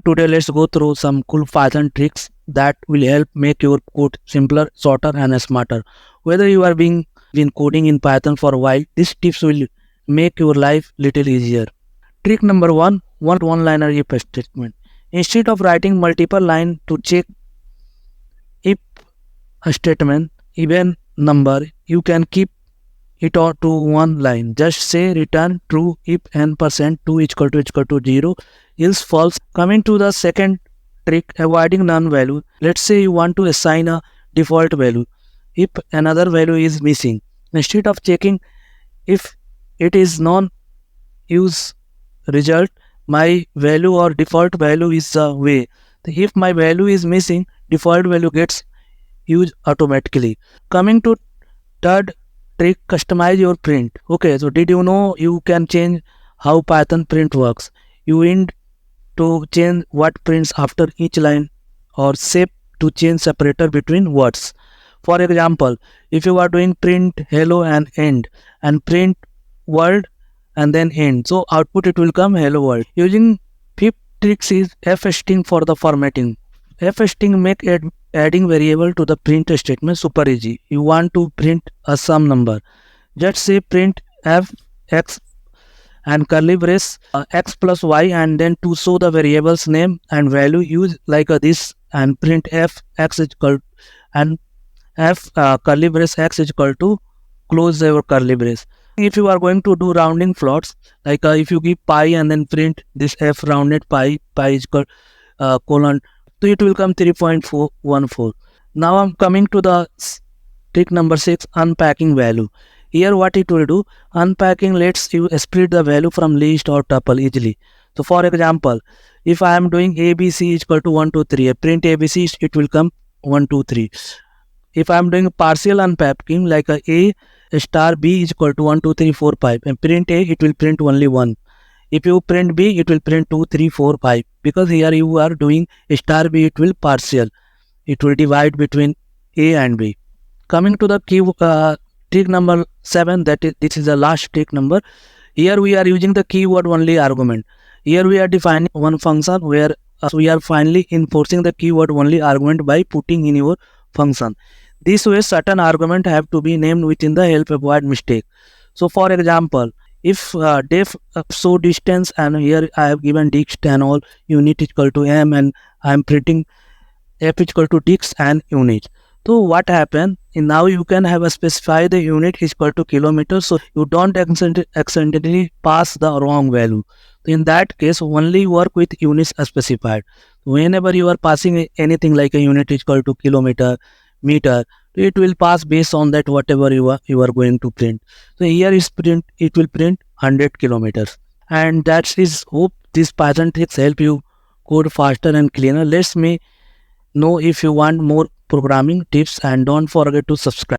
Today let's go through some cool Python tricks that will help make your code simpler, shorter and smarter. Whether you are been coding in Python for a while, these tips will make your life little easier. Trick number one-liner if statement. Instead of writing multiple lines to check if a statement, even number, you can keep it all to one line. Just say return true if n%2 equal to 0, else false. Coming to the second trick, avoiding none value. Let's say you want to assign a default value if another value is missing. Instead of checking if it is non use result, my value or default value is the way. If my value is missing, default value gets used automatically. Coming to third trick, customize your print. Okay, so did you know you can change how Python print works? You need to change what prints after each line or shape to change separator between words. For example, if you are doing print hello and end and print world and then end, so output it will come hello world. Using fifth tricks is f-string for the formatting. F-string make adding variable to the print statement super easy. You want to print a sum number, just say print f x and curly brace x plus y, and then to show the variable's name and value use like this, and print f x is equal and f curly brace x is equal to close your curly brace. If you are going to do rounding floats, like if you give pi and then print this f rounded pi is equal colon, so it will come 3.414. Now I'm coming to the trick number 6, unpacking value. Here what it will do, unpacking lets you split the value from list or tuple easily. So for example, if I am doing ABC is equal to 1, 2, 3, print ABC, it will come 1, 2, 3. If I am doing partial unpacking, like A star B is equal to 1, 2, 3, 4, 5, and print A, it will print only 1. If you print B, it will print 2, 3, 4, 5. Because here you are doing star B, it will partial. It will divide between A and B. Coming to the key trick number 7, this is the last trick number. Here we are using the keyword only argument. Here we are defining one function where we are finally enforcing the keyword only argument by putting in your function. This way certain argument have to be named within the help avoid mistake. So for example, if def show distance, and here I have given dist and all unit is equal to m, and I am printing f is equal to dist and unit. So what happen? Now you can have a specify the unit is equal to kilometers, so you don't accidentally pass the wrong value. In that case, only work with units specified. Whenever you are passing anything like a unit is equal to kilometer, meter, it will pass based on that whatever you are going to print. So here is print, it will print 100 kilometers. And that is, hope these Python tricks help you code faster and cleaner. Let me know if you want more programming tips, and don't forget to subscribe.